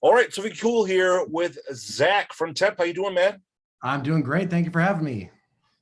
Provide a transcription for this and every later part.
All right, so we cool here with Zach from Tempt. How you doing, man? I'm doing great. Thank you for having me.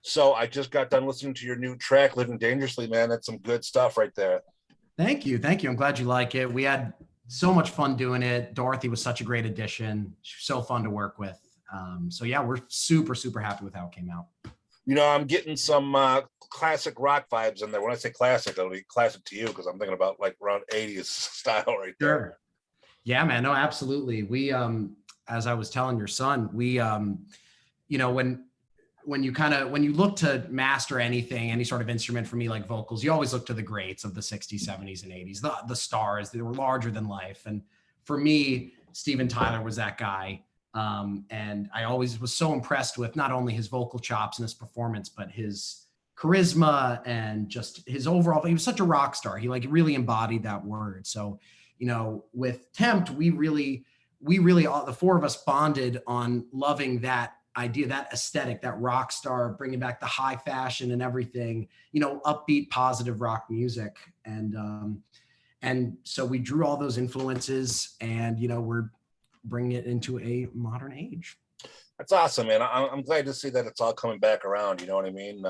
So I just got done listening to your new track, "Living Dangerously," man. That's some good stuff right there. Thank you. Thank you. I'm glad you like it. We had so much fun doing it. Dorothy was such a great addition. She was so fun to work with. So yeah, we're super, super happy with how it came out. I'm getting some classic rock vibes in there. When I say classic, it'll be classic to you because I'm thinking about like around 80s style right there. Sure. Yeah, man. No, absolutely. As I was telling your son, you know, when you look to master anything, any sort of instrument, for me, like vocals, you always look to the greats of the 60s, 70s, and 80s, the stars. They were larger than life. And for me, Steven Tyler was that guy. And I always was so impressed with not only his vocal chops and his performance, but his charisma and just his overall, he was such a rock star. He like really embodied that word. So, with Tempt, we really all, the four of us, bonded on loving that idea, that aesthetic, that rock star, bringing back the high fashion and everything, upbeat, positive rock music. And so we drew all those influences, and we're bringing it into a modern age. That's awesome, man. I'm glad to see that it's all coming back around. You know what I mean?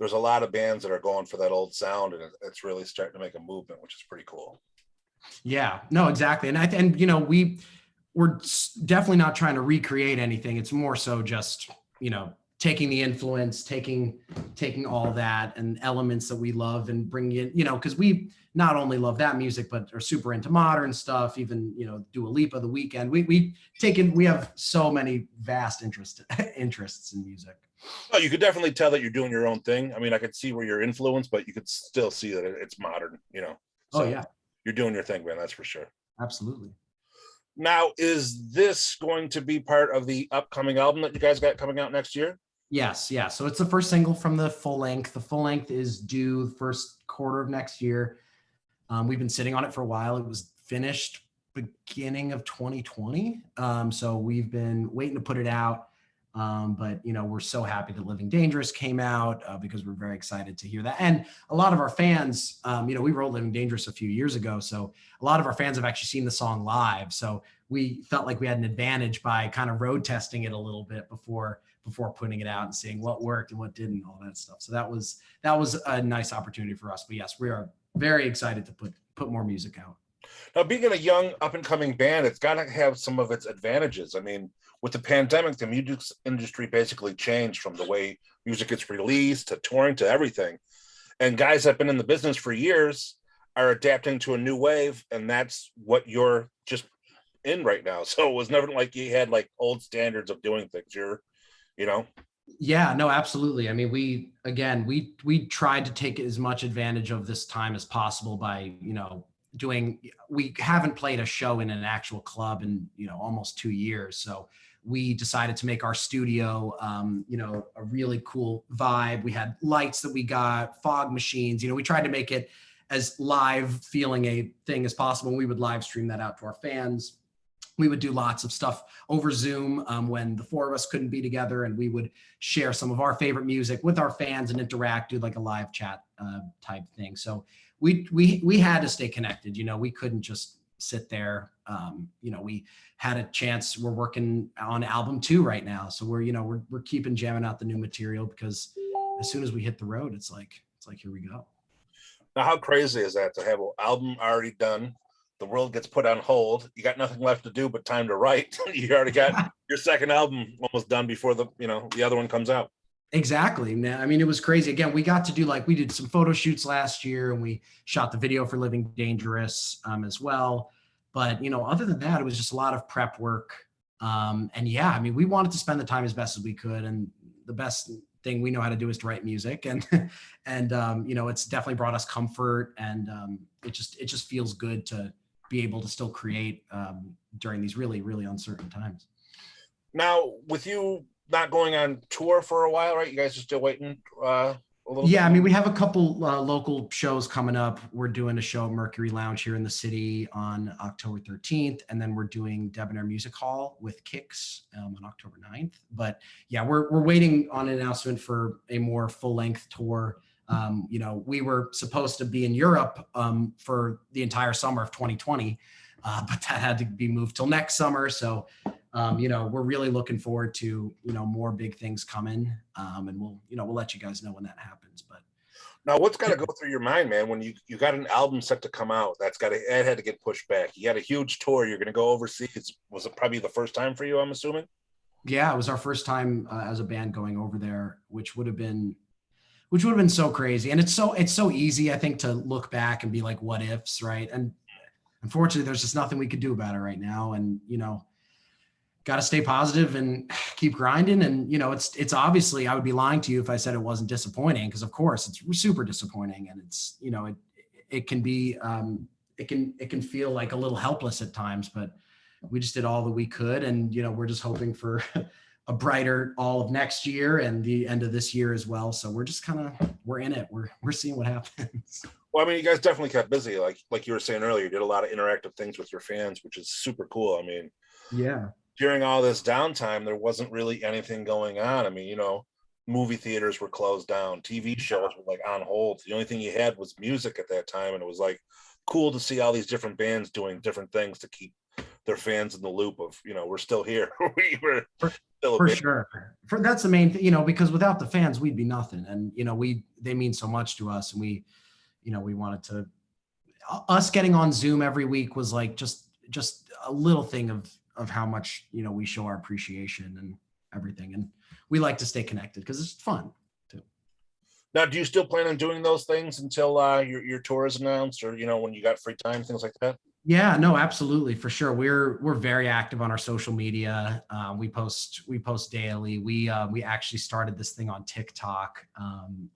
There's a lot of bands that are going for that old sound, and it's really starting to make a movement, which is pretty cool. Yeah, no, exactly. We're definitely not trying to recreate anything. It's more so just, taking the influence, taking all that and elements that we love and bringing it, because we not only love that music, but are super into modern stuff, even, Dua Lipa, The Weeknd. We have so many vast interests in music. Oh, you could definitely tell that you're doing your own thing. I mean, I could see where you're influenced, but you could still see that it's modern. Oh So yeah, you're doing your thing, man. That's for sure. absolutely. Now, is this going to be part of the upcoming album that you guys got coming out next year? Yes, yeah. So it's the first single from the full length. The full length is due first quarter of next year. We've been sitting on it for a while. It was finished beginning of 2020. So we've been waiting to put it out. But we're so happy that Living Dangerous came out, because we're very excited to hear that. And a lot of our fans, we wrote Living Dangerous a few years ago. So a lot of our fans have actually seen the song live. So we felt like we had an advantage by kind of road testing it a little bit before putting it out and seeing what worked and what didn't, all that stuff. So that was a nice opportunity for us. But yes, we are very excited to put more music out. Now, being in a young up and coming band, it's got to have some of its advantages. I mean, with the pandemic, the music industry basically changed from the way music gets released to touring to everything. And guys that have been in the business for years are adapting to a new wave, and that's what you're just in right now. So it was never like you had like old standards of doing things. Yeah, no, absolutely. I mean, we tried to take as much advantage of this time as possible by, we haven't played a show in an actual club in, almost 2 years. So we decided to make our studio, a really cool vibe. We had lights that we got, fog machines, we tried to make it as live feeling a thing as possible. We would live stream that out to our fans. We would do lots of stuff over Zoom when the four of us couldn't be together, and we would share some of our favorite music with our fans and interact, do like a live chat type thing. So we had to stay connected. We couldn't just sit there. We had a chance. We're working on album 2 right now, so we're keeping jamming out the new material, because as soon as we hit the road, it's like here we go. Now, how crazy is that to have an album already done? The world gets put on hold. You got nothing left to do but time to write. You already got your second album almost done before the other one comes out. Exactly, man. I mean, it was crazy. Again, we got to do we did some photo shoots last year, and we shot the video for Living Dangerous as well. But other than that, it was just a lot of prep work. And yeah, I mean, we wanted to spend the time as best as we could, and the best thing we know how to do is to write music, and it's definitely brought us comfort, and it just feels good to be able to still create during these really, really uncertain times. Now, with you not going on tour for a while, right? You guys are still waiting a little Yeah, bit? I mean, we have a couple local shows coming up. We're doing a show at Mercury Lounge here in the city on October 13th, and then we're doing Debonair Music Hall with Kicks on October 9th. But yeah, we're waiting on an announcement for a more full-length tour. We were supposed to be in Europe for the entire summer of 2020, but that had to be moved till next summer. So, we're really looking forward to, more big things coming. And we'll let you guys know when that happens. But now, what's got to go through your mind, man, when you got an album set to come out it had to get pushed back? You had a huge tour. You're going to go overseas. Was it probably the first time for you, I'm assuming? Yeah, it was our first time as a band going over there, which would have been so crazy. And it's so easy, I think, to look back and be like, what ifs, right? And unfortunately, there's just nothing we could do about it right now. And, got to stay positive and keep grinding. And, it's obviously, I would be lying to you if I said it wasn't disappointing, because of course it's super disappointing. And it's, it can be, it can feel like a little helpless at times, but we just did all that we could. And, we're just hoping for a brighter all of next year and the end of this year as well. So we're just we're in it. We're seeing what happens. Well, I mean, you guys definitely kept busy. Like you were saying earlier, you did a lot of interactive things with your fans, which is super cool. I mean, yeah, during all this downtime, there wasn't really anything going on. I mean, movie theaters were closed down, TV shows were like on hold. The only thing you had was music at that time. And it was like cool to see all these different bands doing different things to keep their fans in the loop of, we're still here. We were still for sure. That's the main thing, because without the fans, we'd be nothing. And, they mean so much to us. And we wanted to, us getting on Zoom every week was like just a little thing of how much, we show our appreciation and everything. And we like to stay connected because it's fun too. Now, do you still plan on doing those things until your tour is announced, or, when you got free time, things like that? Yeah, no, absolutely. For sure. We're very active on our social media. We post daily. We actually started this thing on TikTok,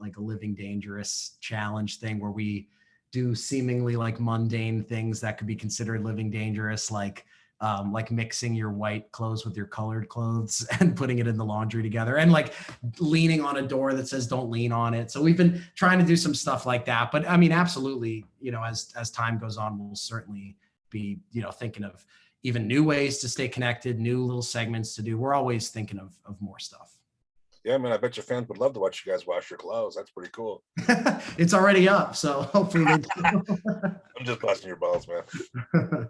like a Living Dangerous challenge thing where we do seemingly like mundane things that could be considered living dangerous, like mixing your white clothes with your colored clothes and putting it in the laundry together, and like leaning on a door that says don't lean on it. So we've been trying to do some stuff like that. But I mean, absolutely, as time goes on, we'll certainly be, thinking of even new ways to stay connected, new little segments to do. We're always thinking of more stuff. Yeah, man, I bet your fans would love to watch you guys wash your clothes. That's pretty cool. It's already up, so hopefully they do. I'm just busting your balls, man.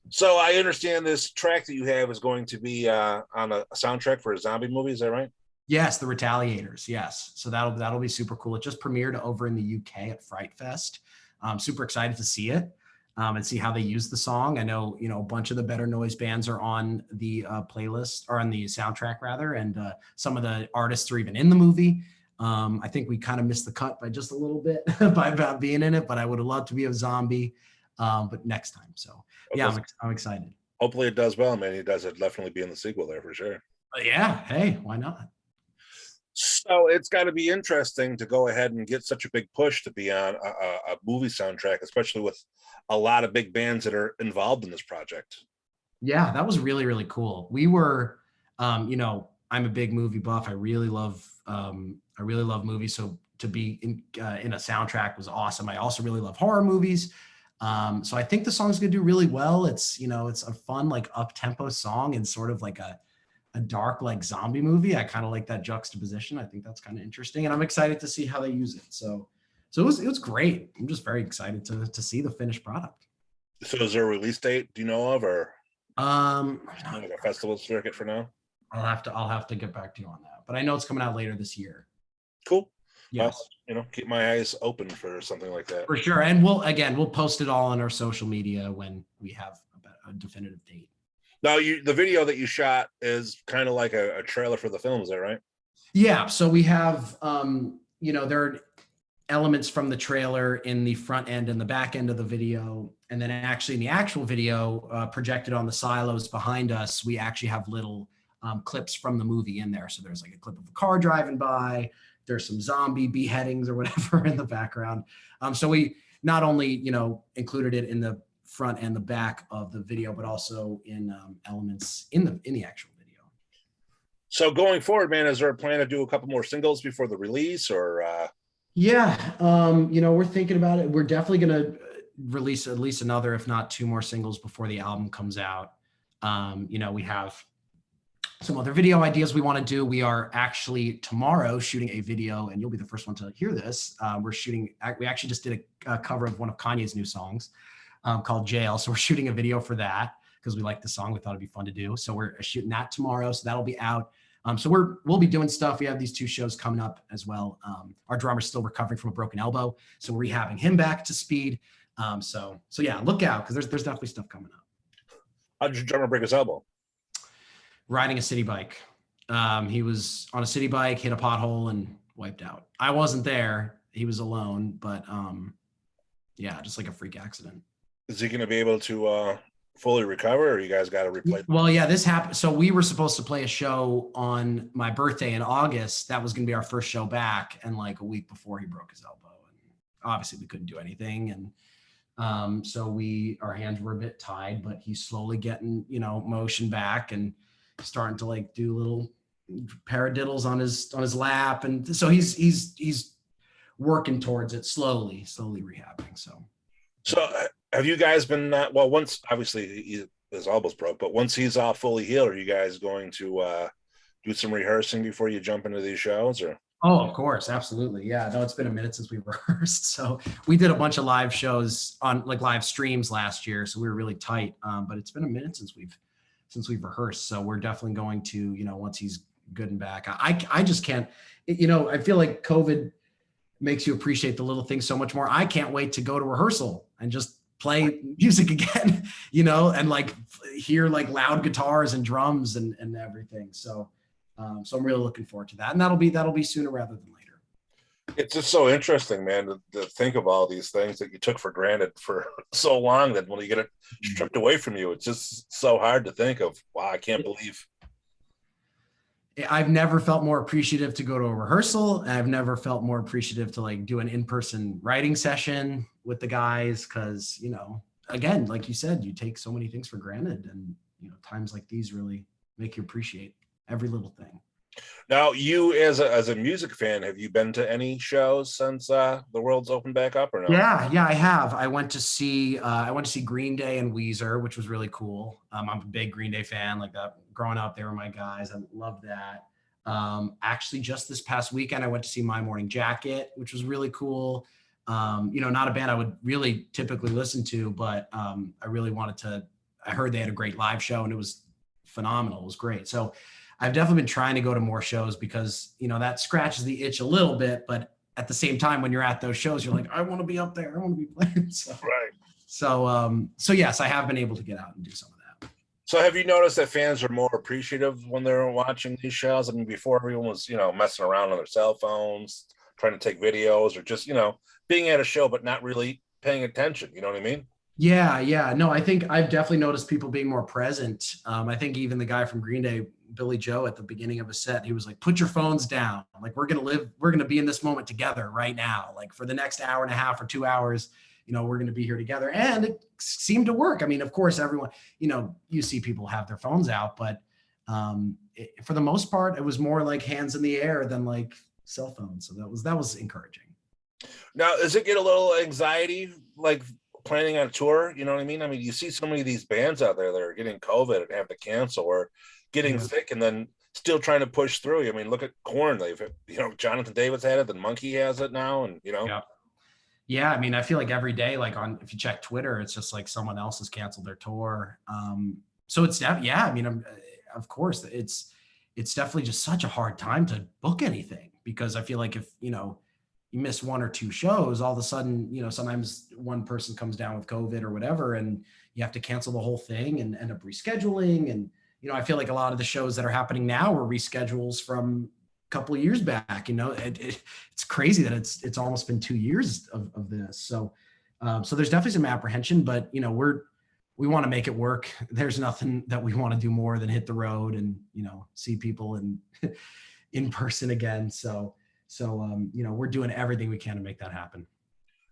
So I understand this track that you have is going to be on a soundtrack for a zombie movie. Is that right? Yes, The Retaliators. Yes, so that'll be super cool. It just premiered over in the UK at Fright Fest. I'm super excited to see it and see how they use the song. I know a bunch of the Better Noise bands are on the playlist, or on the soundtrack rather, and some of the artists are even in the movie. I think we kind of missed the cut by just a little bit by about being in it, but I would have loved to be a zombie. But next time. So yeah, I'm excited. Hopefully it does well, man. It does. It'd definitely be in the sequel there for sure. Yeah. Hey, why not? So it's got to be interesting to go ahead and get such a big push to be on a movie soundtrack, especially with a lot of big bands that are involved in this project. Yeah, that was really, really cool. We were, I'm a big movie buff. I really love movies. So to be in a soundtrack was awesome. I also really love horror movies. So I think the song's gonna do really well. It's, it's a fun, like up-tempo song and sort of like a dark, like zombie movie. I kind of like that juxtaposition. I think that's kind of interesting, and I'm excited to see how they use it. So it was great. I'm just very excited to see the finished product. So is there a release date, do you know of, or like a festival circuit for now? I'll have to get back to you on that, but I know it's coming out later this year. Cool. Yes. Keep my eyes open for something like that. For sure. And we'll post it all on our social media when we have a definitive date. Now, the video that you shot is kind of like a trailer for the film, is that right? Yeah. So we have, there are elements from the trailer in the front end and the back end of the video. And then actually in the actual video projected on the silos behind us, we actually have little clips from the movie in there. So there's like a clip of a car driving by. There's some zombie beheadings or whatever in the background. So we not only, included it in the front and the back of the video, but also in elements in the actual video. So going forward, man, is there a plan to do a couple more singles before the release, or? Yeah, we're thinking about it. We're definitely going to release at least another, if not two more singles before the album comes out. We have some other video ideas we want to do. We are actually tomorrow shooting a video, and you'll be the first one to hear this. We actually just did a cover of one of Kanye's new songs. called Jail. So we're shooting a video for that because we like the song. We thought it'd be fun to do. So we're shooting that tomorrow. So that'll be out. So we'll be doing stuff. We have these 2 shows coming up as well. Our drummer's still recovering from a broken elbow, so we're rehabbing him back to speed. So yeah, look out, because there's definitely stuff coming up. How did your drummer break his elbow? Riding a city bike. He was on a city bike, hit a pothole, and wiped out. I wasn't there. He was alone, but yeah, just like a freak accident. Is he going to be able to fully recover, or you guys got to replace? Well, yeah, this happened. So we were supposed to play a show on my birthday in August. That was going to be our first show back, and like a week before, he broke his elbow, and obviously we couldn't do anything. And so our hands were a bit tied, but he's slowly getting, motion back and starting to like do little paradiddles on his lap, and so he's working towards it slowly rehabbing. So have you guys been once obviously his elbow's broke, but once he's all fully healed, are you guys going to do some rehearsing before you jump into these shows? Or of course, absolutely. Yeah, no, it's been a minute since we rehearsed. So we did a bunch of live shows on like live streams last year, so we were really tight. But it's been a minute since we've rehearsed. So we're definitely going to, once he's good and back. I just can't, I feel like COVID makes you appreciate the little things so much more. I can't wait to go to rehearsal and just play music again, and like hear like loud guitars and drums and everything. So I'm really looking forward to that. And that'll be sooner rather than later. It's just so interesting, man, to think of all these things that you took for granted for so long, that when you get it stripped away from you, it's just so hard to think of. Wow, I can't believe. I've never felt more appreciative to go to a rehearsal. I've never felt more appreciative to like do an in-person writing session with the guys. Cause again, like you said, you take so many things for granted, and, times like these really make you appreciate every little thing. Now, you as a music fan, have you been to any shows since the world's opened back up, or no? Yeah, I have. I went to see Green Day and Weezer, which was really cool. I'm a big Green Day fan. Like that, growing up, they were my guys. I love that. Actually, just this past weekend, I went to see My Morning Jacket, which was really cool. Not a band I would really typically listen to, but I really wanted to. I heard they had a great live show, and it was phenomenal. It was great. So I've definitely been trying to go to more shows because, that scratches the itch a little bit, but at the same time, when you're at those shows, you're like, I want to be up there. I want to be playing. So, right. So yes, I have been able to get out and do some of that. So have you noticed that fans are more appreciative when they're watching these shows? I mean, before everyone was, messing around on their cell phones, trying to take videos, or just, being at a show, but not really paying attention. You know what I mean? Yeah. No, I think I've definitely noticed people being more present. I think even the guy from Green Day, Billy Joe, at the beginning of a set, he was like, put your phones down. Like, we're going to be in this moment together right now. Like for the next hour and a half or 2 hours, we're going to be here together. And it seemed to work. I mean, of course, everyone, you see people have their phones out, but for the most part, it was more like hands in the air than like cell phones. So that was encouraging. Now, does it get a little anxiety, like planning on a tour? You know what I mean? I mean, you see so many of these bands out there that are getting COVID and have to cancel, or getting sick and then still trying to push through. I mean, look at Korn. They've, Jonathan Davis had it, then Monkey has it now, and Yeah, I mean, I feel like every day, like if you check Twitter, it's just like someone else has canceled their tour. So it's I mean, of course, it's definitely just such a hard time to book anything, because I feel like if you miss 1 or 2 shows, all of a sudden, sometimes one person comes down with COVID or whatever, and you have to cancel the whole thing and end up rescheduling. And I feel like a lot of the shows that are happening now are reschedules from a couple of years back. It's crazy that it's almost been 2 years of this. So there's definitely some apprehension, but we want to make it work. There's nothing that we want to do more than hit the road and see people in person again. So we're doing everything we can to make that happen.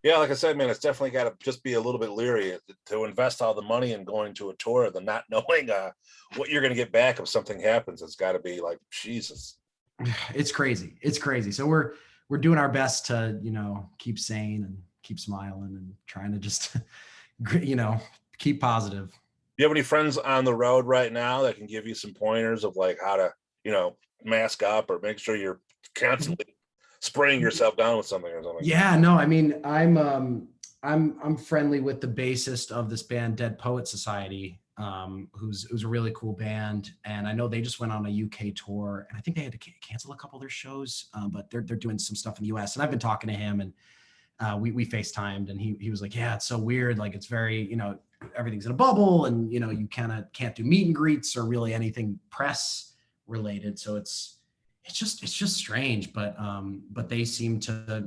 Yeah, like I said, man, it's definitely got to just be a little bit leery to invest all the money in going to a tour, than not knowing what you're going to get back if something happens. It's got to be like, Jesus. It's crazy. So we're doing our best to, keep sane and keep smiling and trying to just, keep positive. Do you have any friends on the road right now that can give you some pointers of like how to, mask up or make sure you're constantly spraying yourself down with something or something? Yeah, no, I mean, I'm I'm friendly with the bassist of this band, Dead Poet Society, who's a really cool band, and I know they just went on a UK tour, and I think they had to cancel a couple of their shows, but they're doing some stuff in the US. And I've been talking to him, and we FaceTimed, and he was like, yeah, it's so weird, like it's very, everything's in a bubble, and you kind of can't do meet and greets or really anything press related, so it's just strange, but they seem to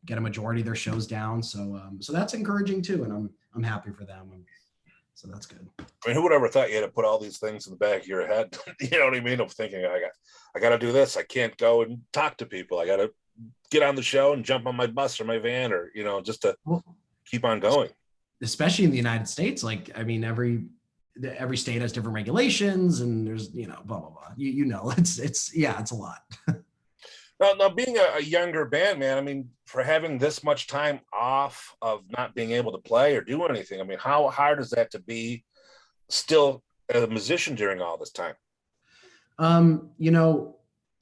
get a majority of their shows down, so that's encouraging too, and I'm happy for them, so that's good. I mean, who would ever thought you had to put all these things in the back of your head? You know what I mean? Of thinking I got to do this. I can't go and talk to people. I got to get on the show and jump on my bus or my van, or just to keep on going. Especially in the United States, like I mean, every state has different regulations, and there's blah blah blah. It's a lot. Now being a younger band, man, I mean, for having this much time off of not being able to play or do anything, I mean, how hard is that to be still a musician during all this time?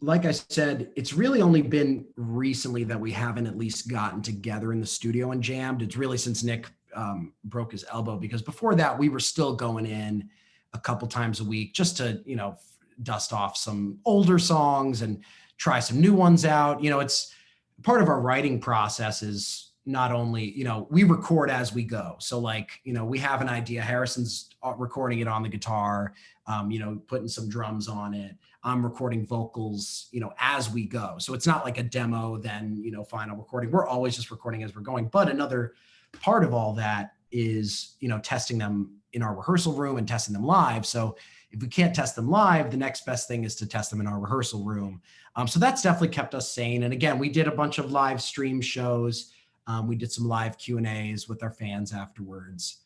Like I said, it's really only been recently that we haven't at least gotten together in the studio and jammed. It's really since Nick broke his elbow, because before that we were still going in a couple times a week just to, dust off some older songs and try some new ones out. It's part of our writing process is not only, we record as we go. So like, we have an idea, Harrison's recording it on the guitar, putting some drums on it. I'm recording vocals, as we go. So it's not like a demo, then, final recording. We're always just recording as we're going. But another part of all that is, testing them in our rehearsal room and testing them live. So if we can't test them live, the next best thing is to test them in our rehearsal room. So that's definitely kept us sane. And again, we did a bunch of live stream shows. We did some live Q&As with our fans afterwards.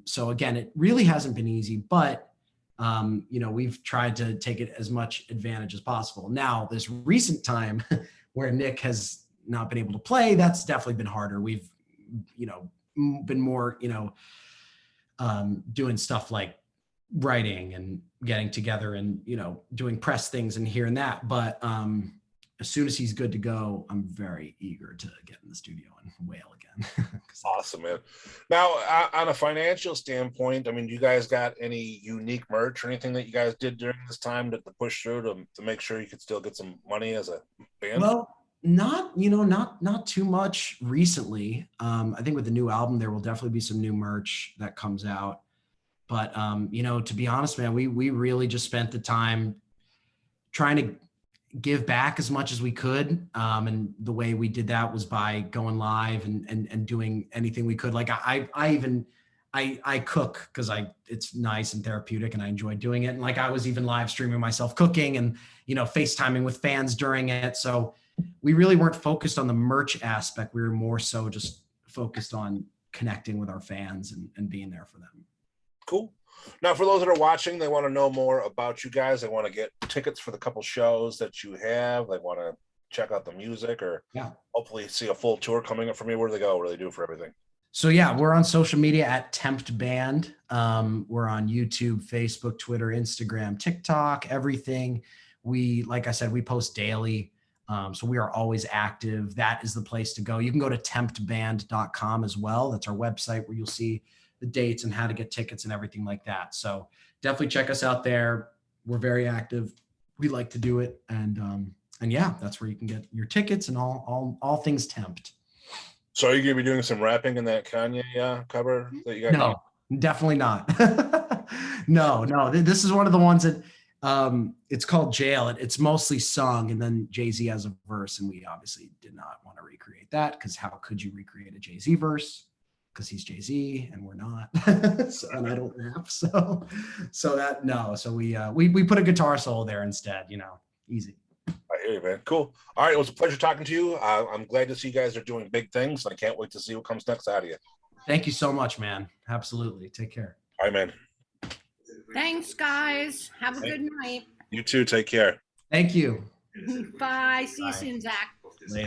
So again, it really hasn't been easy, but we've tried to take it as much advantage as possible. Now, this recent time where Nick has not been able to play, that's definitely been harder. We've, been more, doing stuff like writing and getting together and, doing press things and here and that. But as soon as he's good to go, I'm very eager to get in the studio and wail again. Awesome, man. Now, on a financial standpoint, I mean, do you guys got any unique merch or anything that you guys did during this time to push through to make sure you could still get some money as a band? Well, not too much recently. I think with the new album, there will definitely be some new merch that comes out. But, to be honest, man, we really just spent the time trying to give back as much as we could. And the way we did that was by going live and doing anything we could. Like I cook because it's nice and therapeutic and I enjoy doing it. And like, I was even live streaming myself cooking and, FaceTiming with fans during it. So we really weren't focused on the merch aspect. We were more so just focused on connecting with our fans and being there for them. Cool. Now, for those that are watching, they want to know more about you guys. They want to get tickets for the couple shows that you have. They want to check out the music or hopefully see a full tour coming up from you. Where do they go? What do they do for everything? So yeah, we're on social media at Tempt Band. We're on YouTube, Facebook, Twitter, Instagram, TikTok, everything. Like I said, we post daily. So we are always active. That is the place to go. You can go to temptband.com as well. That's our website where you'll see the dates and how to get tickets and everything like that. So definitely check us out there. We're very active. We like to do it. And yeah, that's where you can get your tickets and all things Tempt. So are you going to be doing some rapping in that Kanye cover that you got? No, definitely not. No. This is one of the ones that it's called Jail. It's mostly sung, and then Jay-Z has a verse, and we obviously did not want to recreate that because how could you recreate a Jay-Z verse? Because he's Jay-Z and we're not. And I don't rap. So we put a guitar solo there instead, easy. I hear you, man. Cool. All right. It was a pleasure talking to you. I'm glad to see you guys are doing big things. And I can't wait to see what comes next out of you. Thank you so much, man. Absolutely. Take care. All right, man. Thanks, guys. Have a good night. You too. Take care. Thank you. Bye. See you soon, Zach. Later.